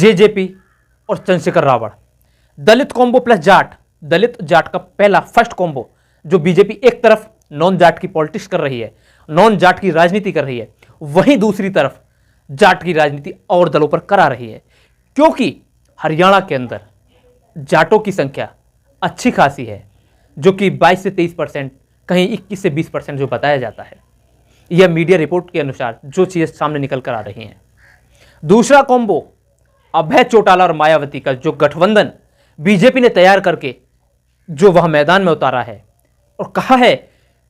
JJP और चंद्रशेखर रावण, दलित combo plus Jat, दलित जाट का पहला फर्स्ट कॉम्बो जो बीजेपी एक तरफ नॉन जाट की पॉलिटिक्स कर रही है, नॉन जाट की राजनीति कर रही है, वहीं दूसरी तरफ जाट की राजनीति और दलों पर करा रही है। क्योंकि हरियाणा के अंदर जाटों की संख्या अच्छी खासी है, जो कि 22 से 23%, कहीं 21 से 20% जो बताया जाता है, यह मीडिया रिपोर्ट के अनुसार जो चीज़ें सामने निकल कर आ रही हैं। दूसरा कॉम्बो अभय चौटाला और मायावती का जो गठबंधन बीजेपी ने तैयार करके जो वह मैदान में उतारा है और कहा है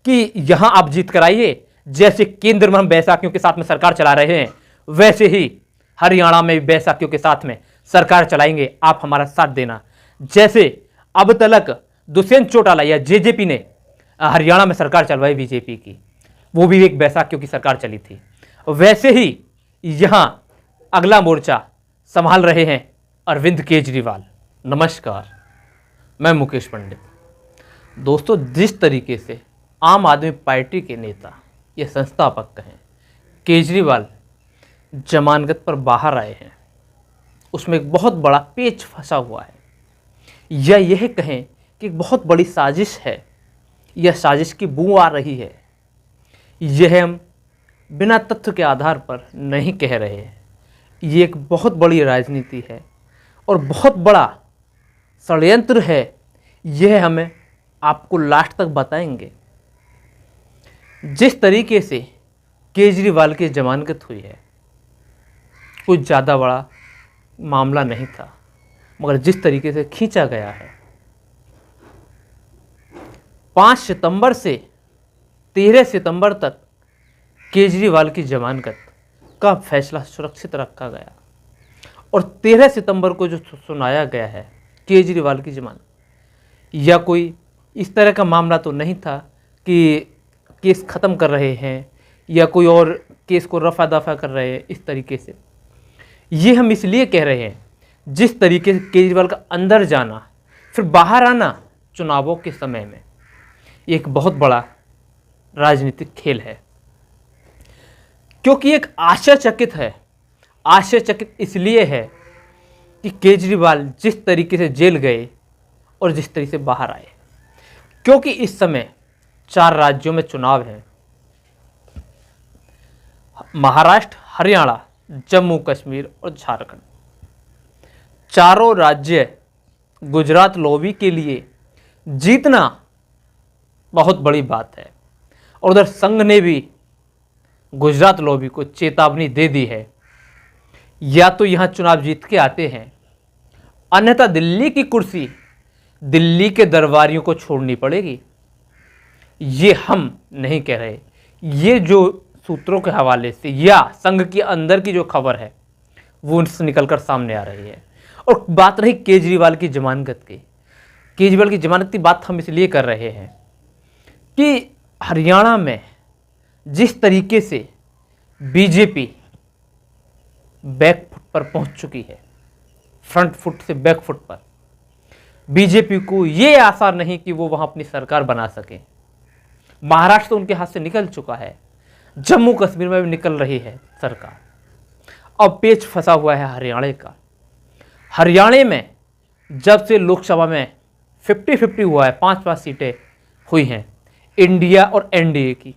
कि यहां आप जीत कर आइए, जैसे केंद्र में हम बैसाखियों के साथ में सरकार चला रहे हैं, वैसे ही हरियाणा में बैसाखियों के साथ में सरकार चलाएंगे, आप हमारा साथ देना। जैसे अब तक दुष्यंत चौटाला या जेजेपी ने हरियाणा में सरकार चलवाई बीजेपी की, वो भी एक बैसाखियों की सरकार चली थी, वैसे ही यहां अगला मोर्चा संभाल रहे हैं अरविंद केजरीवाल। नमस्कार, मैं मुकेश पंडित। दोस्तों, जिस तरीके से आम आदमी पार्टी के नेता या संस्थापक कहें केजरीवाल जमानत पर बाहर आए हैं, उसमें एक बहुत बड़ा पेच फंसा हुआ है, या यह कहें कि एक बहुत बड़ी साजिश है, यह साजिश की बू आ रही है। यह हम बिना तथ्य के आधार पर नहीं कह रहे हैं, ये एक बहुत बड़ी राजनीति है और बहुत बड़ा षड्यंत्र है। यह हमें आपको लास्ट तक बताएंगे। जिस तरीके से केजरीवाल की जमानत हुई है, कुछ ज़्यादा बड़ा मामला नहीं था, मगर जिस तरीके से खींचा गया है, 5 सितंबर से 13 सितंबर तक केजरीवाल की जमानत का फैसला सुरक्षित रखा गया और 13 सितंबर को जो सुनाया गया है केजरीवाल की जमानत, या कोई इस तरह का मामला तो नहीं था कि केस ख़त्म कर रहे हैं या कोई और केस को रफा दफा कर रहे हैं। इस तरीके से ये हम इसलिए कह रहे हैं, जिस तरीके से केजरीवाल का अंदर जाना फिर बाहर आना चुनावों के समय में एक बहुत बड़ा राजनीतिक खेल है, क्योंकि एक आश्चर्यचकित है। आश्चर्यचकित इसलिए है कि केजरीवाल जिस तरीके से जेल गए और जिस तरीके से बाहर आए, क्योंकि इस समय 4 राज्यों में चुनाव हैं, महाराष्ट्र, हरियाणा, जम्मू कश्मीर और झारखंड। चारों राज्य गुजरात लॉबी के लिए जीतना बहुत बड़ी बात है और उधर संघ ने भी गुजरात लॉबी को चेतावनी दे दी है, या तो यहाँ चुनाव जीत के आते हैं, अन्यथा दिल्ली की कुर्सी दिल्ली के दरबारियों को छोड़नी पड़ेगी। ये हम नहीं कह रहे, ये जो सूत्रों के हवाले से या संघ के अंदर की जो खबर है वो उनसे निकलकर सामने आ रही है। और बात रही केजरीवाल की जमानत की, केजरीवाल की जमानत की बात हम इसलिए कर रहे हैं कि हरियाणा में जिस तरीके से बीजेपी बैक फुट पर पहुंच चुकी है, फ्रंट फुट से बैक फुट पर, बीजेपी को ये आशा नहीं कि वो वहां अपनी सरकार बना सके। महाराष्ट्र तो उनके हाथ से निकल चुका है, जम्मू कश्मीर में भी निकल रही है सरकार। अब पेच फंसा हुआ है हरियाणा का। हरियाणा में जब से लोकसभा में 50-50 हुआ है, 5-5 सीटें हुई हैं इंडिया और एनडीए की,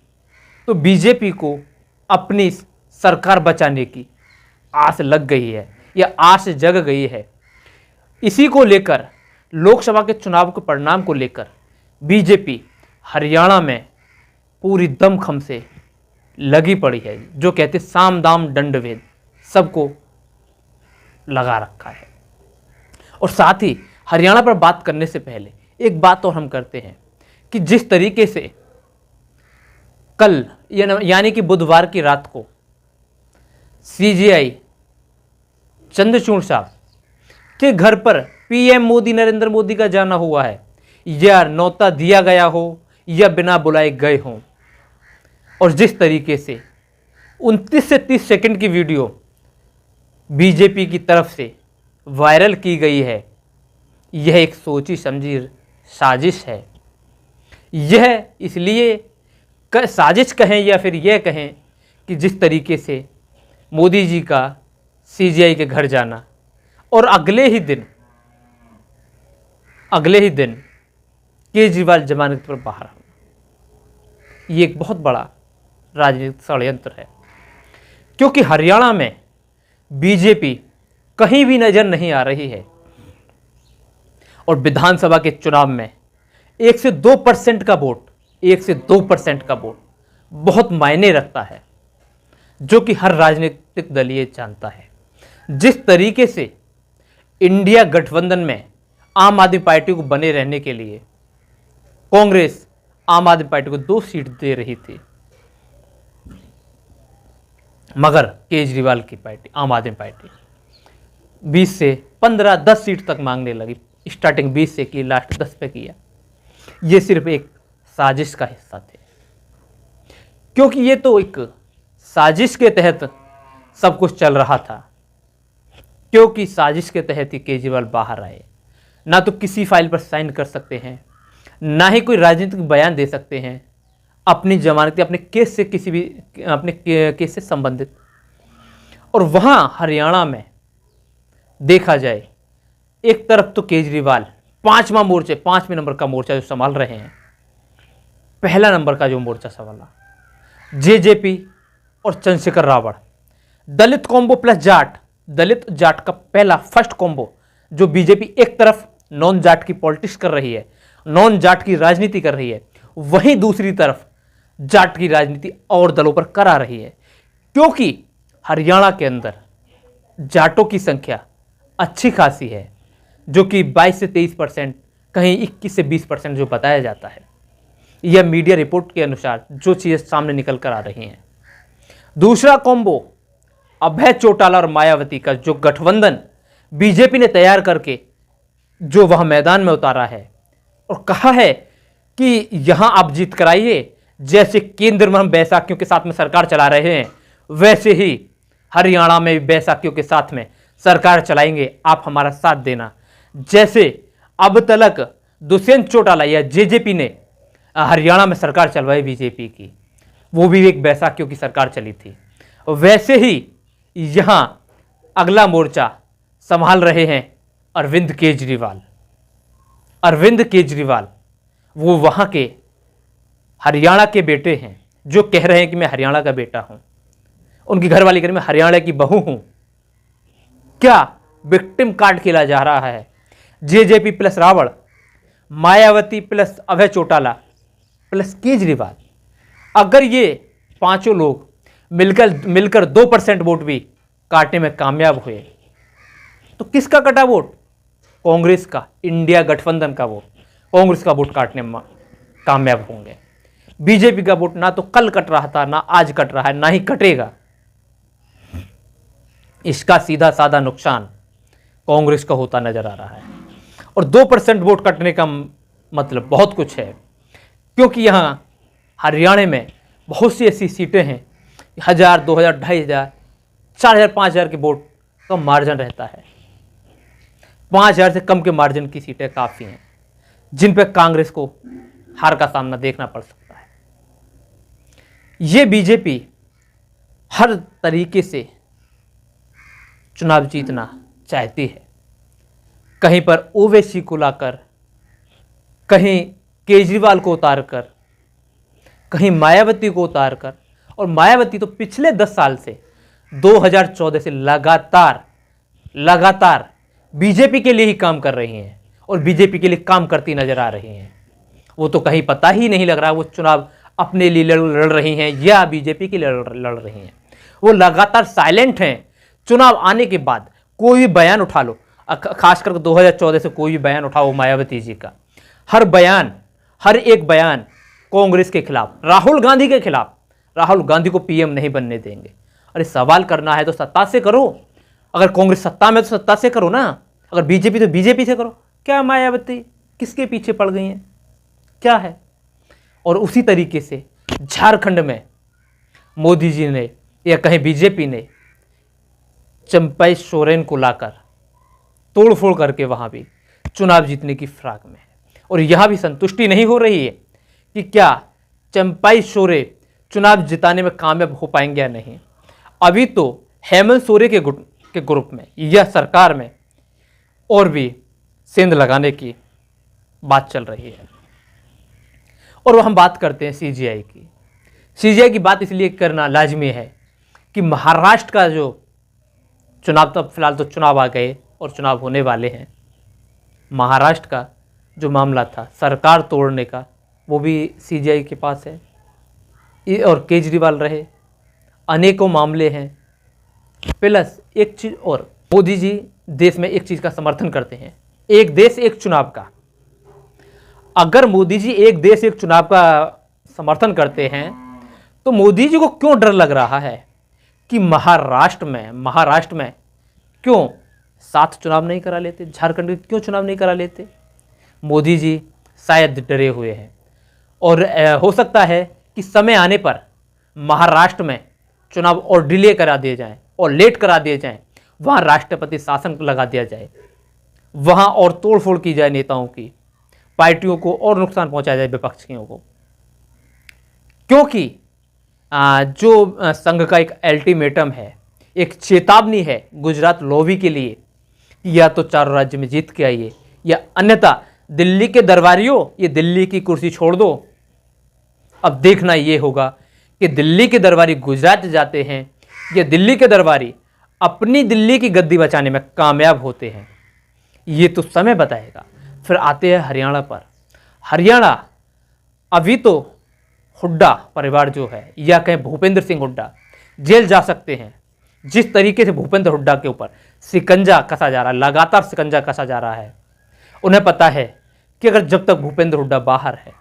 तो बीजेपी को अपनी सरकार बचाने की आस लग गई है या आस जग गई है। इसी को लेकर, लोकसभा के चुनाव के परिणाम को लेकर बीजेपी हरियाणा में पूरी दमखम से लगी पड़ी है। जो कहते साम दाम दंड भेद सबको लगा रखा है। और साथ ही हरियाणा पर बात करने से पहले एक बात और हम करते हैं कि जिस तरीके से कल यानी कि बुधवार की रात को सीजेआई चंद्रचूड़ साहब के घर पर पीएम मोदी नरेंद्र मोदी का जाना हुआ है, या न्योता दिया गया हो या बिना बुलाए गए हों, और जिस तरीके से 29 से 30 सेकंड की वीडियो बीजेपी की तरफ से वायरल की गई है, यह एक सोची समझी साजिश है। यह इसलिए साजिश कहें या फिर यह कहें कि जिस तरीके से मोदी जी का सीजीआई के घर जाना, और अगले ही दिन केजरीवाल जमानत पर बाहर। ये एक बहुत बड़ा राजनीतिक षड्यंत्र है, क्योंकि हरियाणा में बीजेपी कहीं भी नजर नहीं आ रही है और विधानसभा के चुनाव में 1 से 2% का वोट, 1 से 2% का वोट बहुत मायने रखता है, जो कि हर राजनीतिक दल ये जानता है। जिस तरीके से इंडिया गठबंधन में आम आदमी पार्टी को बने रहने के लिए कांग्रेस आम आदमी पार्टी को 2 सीट दे रही थी, मगर केजरीवाल की पार्टी आम आदमी पार्टी 20 से 15, 10 सीट तक मांगने लगी। स्टार्टिंग 20 से की, लास्ट 10 पे किया। ये सिर्फ एक साजिश का हिस्सा थे, क्योंकि ये तो एक साजिश के तहत सब कुछ चल रहा था, क्योंकि साजिश के तहत ही केजरीवाल बाहर आए। ना तो किसी फाइल पर साइन कर सकते हैं, ना ही कोई राजनीतिक बयान दे सकते हैं अपनी जमानत, अपने केस से, किसी भी अपने केस से संबंधित। और वहाँ हरियाणा में देखा जाए, एक तरफ तो केजरीवाल 5वें नंबर का मोर्चा जो संभाल रहे हैं, पहला नंबर का जो मोर्चा संभाला जेजेपी और चंद्रशेखर रावण, दलित कॉम्बो प्लस जाट, दलित जाट का पहला फर्स्ट कॉम्बो जो बीजेपी एक तरफ नॉन जाट की पॉलिटिक्स कर रही है, नॉन जाट की राजनीति कर रही है, वहीं दूसरी तरफ जाट की राजनीति और दलों पर करा रही है, क्योंकि हरियाणा के अंदर जाटों की संख्या अच्छी खासी है, जो कि 22 से 23%, कहीं 21 से 20% जो बताया जाता है। यह मीडिया रिपोर्ट के अनुसार जो चीज़ें सामने निकल कर आ रही हैं। दूसरा कॉम्बो अभय चौटाला और मायावती का जो गठबंधन बीजेपी ने तैयार करके जो वह मैदान में उतारा है और कहा है कि यहां आप जीत कराइए, जैसे केंद्र में हम बैसाखियों के साथ में सरकार चला रहे हैं, वैसे ही हरियाणा में भी बैसाखियों के साथ में सरकार चलाएंगे, आप हमारा साथ देना। जैसे अब तक दुष्यंत चौटाला या जेजेपी ने हरियाणा में सरकार चलवाई बीजेपी की, वो भी एक बैसाखियों की सरकार चली थी, वैसे ही यहाँ अगला मोर्चा संभाल रहे हैं अरविंद केजरीवाल। वो वहाँ के हरियाणा के बेटे हैं, जो कह रहे हैं कि मैं हरियाणा का बेटा हूँ, उनकी घरवाली कह रही मैं हरियाणा की बहू हूँ। क्या विक्टिम कार्ड खेला जा रहा है? JJP plus Ravan, Mayawati plus Abhay Chautala plus Kejriwal, अगर ये पांचों लोग मिलकर 2% वोट भी काटने में कामयाब हुए तो किसका कटा वोट? कांग्रेस का, इंडिया गठबंधन का वोट, कांग्रेस का वोट काटने में कामयाब होंगे। बीजेपी का वोट ना तो कल कट रहा था, ना आज कट रहा है, ना ही कटेगा। इसका सीधा साधा नुकसान कांग्रेस का होता नजर आ रहा है। और 2% वोट कटने का मतलब बहुत कुछ है, क्योंकि यहाँ हरियाणा में बहुत सी ऐसी सीटें हैं, 1000, 2000, 2500, 4000, 5000 के वोट का मार्जिन रहता है। 5000 से कम के मार्जिन की सीटें काफ़ी हैं, जिन पर कांग्रेस को हार का सामना देखना पड़ सकता है। ये बीजेपी हर तरीके से चुनाव जीतना चाहती है, कहीं पर ओवैसी को लाकर, कहीं केजरीवाल को उतारकर, कहीं मायावती को उतारकर। और मायावती तो पिछले 10 साल से 2014 से लगातार बीजेपी के लिए ही काम कर रही हैं और बीजेपी के लिए काम करती नजर आ रही हैं। वो तो कहीं पता ही नहीं लग रहा वो चुनाव अपने लिए लड़ रही हैं या बीजेपी के लिए लड़ रही हैं। वो लगातार साइलेंट हैं। चुनाव आने के बाद कोई भी बयान उठा लो, खासकर 2014 से कोई भी बयान उठाओ मायावती जी का, हर एक बयान कांग्रेस के खिलाफ, राहुल गांधी के खिलाफ। राहुल गांधी को पीएम नहीं बनने देंगे। अरे सवाल करना है तो सत्ता से करो, अगर कांग्रेस सत्ता में तो सत्ता से करो ना, अगर बीजेपी तो बीजेपी से करो। क्या मायावती किसके पीछे पड़ गई हैं, क्या है? और उसी तरीके से झारखंड में मोदी जी ने या कहीं बीजेपी ने चंपई सोरेन को लाकर तोड़फोड़ करके वहां भी चुनाव जीतने की फिराक में है। और यहां भी संतुष्टि नहीं हो रही है कि क्या चंपई सोरेन चुनाव जिताने में कामयाब हो पाएंगे या नहीं। अभी तो हेमंत सोरेन के ग्रुप में या सरकार में और भी सेंध लगाने की बात चल रही है। और हम बात करते हैं सीजीआई की। सीजीआई की बात इसलिए करना लाजमी है कि महाराष्ट्र का जो चुनाव, तब फिलहाल तो चुनाव आ गए और चुनाव होने वाले हैं, महाराष्ट्र का जो मामला था सरकार तोड़ने का, वो भी सीजीआई के पास है। और केजरीवाल रहे, अनेकों मामले हैं। प्लस एक चीज़ और, मोदी जी देश में एक चीज़ का समर्थन करते हैं, एक देश एक चुनाव का। अगर मोदी जी एक देश एक चुनाव का समर्थन करते हैं तो मोदी जी को क्यों डर लग रहा है कि महाराष्ट्र में क्यों 7 चुनाव नहीं करा लेते, झारखंड में क्यों चुनाव नहीं करा लेते? मोदी जी शायद डरे हुए हैं। और हो सकता है कि समय आने पर महाराष्ट्र में चुनाव और डिले करा दिए जाएं और लेट करा दिए जाएं, वहाँ राष्ट्रपति शासन लगा दिया जाए, वहाँ और तोड़फोड़ की जाए नेताओं की, पार्टियों को और नुकसान पहुंचाया जाए विपक्षियों को। क्योंकि जो संघ का एक अल्टीमेटम है, एक चेतावनी है गुजरात लॉबी के लिए, या तो चारों राज्य में जीत के आइए या अन्यथा दिल्ली के दरबारियों, ये दिल्ली की कुर्सी छोड़ दो। अब देखना ये होगा कि दिल्ली के दरबारी गुजरात जाते हैं या दिल्ली के दरबारी अपनी दिल्ली की गद्दी बचाने में कामयाब होते हैं, ये तो समय बताएगा। फिर आते हैं हरियाणा पर। हरियाणा अभी तो हुड्डा परिवार जो है, या कहें भूपेंद्र सिंह हुड्डा, जेल जा सकते हैं। जिस तरीके से भूपेंद्र हुड्डा के ऊपर शिकंजा कसा जा रहा है, लगातार शिकंजा कसा जा रहा है, उन्हें पता है कि अगर जब तक भूपेंद्र हुड्डा बाहर है,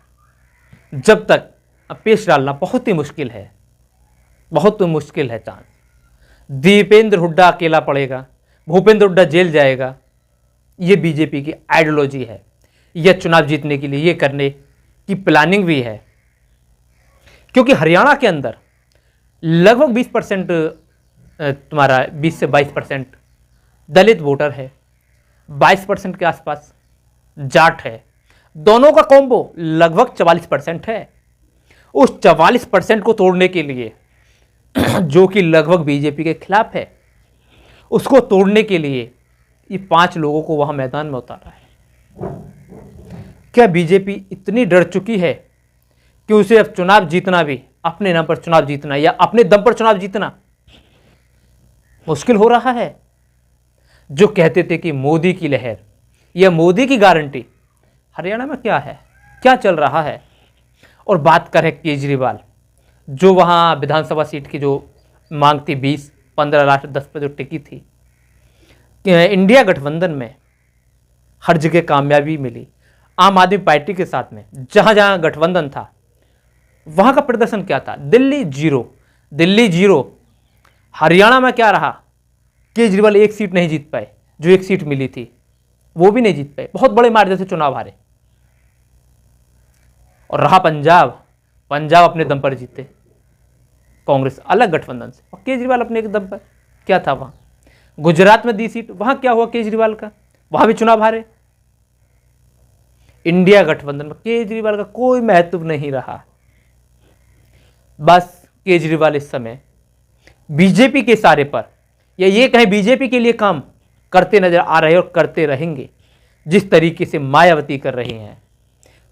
जब तक पेश डालना बहुत ही मुश्किल है, बहुत मुश्किल है चांस। दीपेंद्र हुड्डा अकेला पड़ेगा, भूपेंद्र हुड्डा जेल जाएगा, ये बीजेपी की आइडियोलॉजी है। यह चुनाव जीतने के लिए ये करने की प्लानिंग भी है। क्योंकि हरियाणा के अंदर लगभग 20% तुम्हारा 20 से 22% दलित वोटर है, 22% के आसपास जाट है, दोनों का कॉम्बो लगभग 44% है। उस 44% को तोड़ने के लिए जो कि लगभग बीजेपी के खिलाफ है, उसको तोड़ने के लिए ये 5 लोगों को वहां मैदान में उतारा है। क्या बीजेपी इतनी डर चुकी है कि उसे अब चुनाव जीतना भी, अपने नाम पर चुनाव जीतना या अपने दम पर चुनाव जीतना मुश्किल हो रहा है? जो कहते थे कि मोदी की लहर या मोदी की गारंटी, हरियाणा में क्या है, क्या चल रहा है? और बात करें केजरीवाल, जो वहाँ विधानसभा सीट की जो मांग थी 20-15 लाख 10 पर जो टिकी थी, इंडिया गठबंधन में हर जगह कामयाबी मिली। आम आदमी पार्टी के साथ में जहाँ जहाँ गठबंधन था वहाँ का प्रदर्शन क्या था? दिल्ली जीरो। हरियाणा में क्या रहा? केजरीवाल एक सीट नहीं जीत पाए, जो एक सीट मिली थी वो भी नहीं जीत पाए, बहुत बड़े मार्जिन से चुनाव हारे। और रहा पंजाब अपने दम पर जीते, कांग्रेस अलग गठबंधन से, और केजरीवाल अपने एक दम पर। क्या था वहां? गुजरात में दी सीट, वहां क्या हुआ केजरीवाल का? वहां भी चुनाव हारे। इंडिया गठबंधन में केजरीवाल का कोई महत्व नहीं रहा। बस केजरीवाल इस समय बीजेपी के इशारे पर, या ये कहें बीजेपी के लिए काम करते नजर आ रहे और करते रहेंगे, जिस तरीके से मायावती कर रही हैं,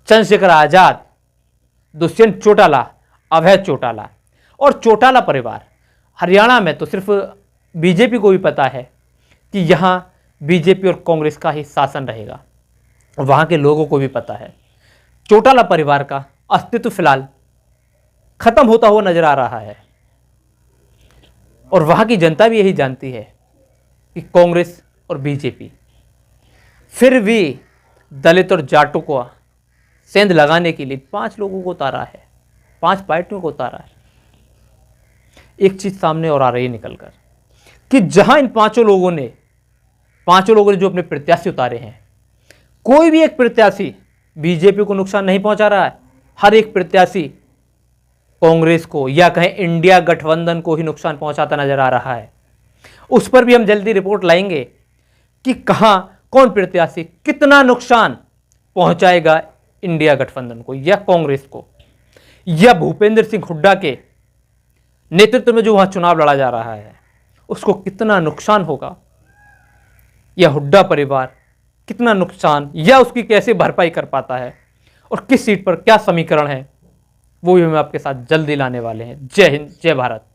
चंद्रशेखर आजाद, दुष्यंत चौटाला, अभय चौटाला और चौटाला परिवार। हरियाणा में तो सिर्फ बीजेपी को भी पता है कि यहाँ बीजेपी और कांग्रेस का ही शासन रहेगा, वहाँ के लोगों को भी पता है। चौटाला परिवार का अस्तित्व फिलहाल खत्म होता हुआ नजर आ रहा है, और वहाँ की जनता भी यही जानती है कि कांग्रेस और बीजेपी फिर भी दलित और जाटों को सेंध लगाने के लिए 5 लोगों को उतारा है, 5 पार्टियों को उतारा है। एक चीज सामने और आ रही है निकलकर कि जहां इन 5 लोगों ने जो अपने प्रत्याशी उतारे हैं, कोई भी एक प्रत्याशी बीजेपी को नुकसान नहीं पहुंचा रहा है। हर एक प्रत्याशी कांग्रेस को या कहें इंडिया गठबंधन को ही नुकसान पहुंचाता नजर आ रहा है। उस पर भी हम जल्दी रिपोर्ट लाएंगे कि कहां कौन प्रत्याशी कितना नुकसान पहुंचाएगा इंडिया गठबंधन को या कांग्रेस को, या भूपेंद्र सिंह हुड्डा के नेतृत्व में जो वहां चुनाव लड़ा जा रहा है उसको कितना नुकसान होगा, या हुड्डा परिवार कितना नुकसान या उसकी कैसे भरपाई कर पाता है और किस सीट पर क्या समीकरण है, वो भी हम आपके साथ जल्दी लाने वाले हैं। जय हिंद, जय भारत।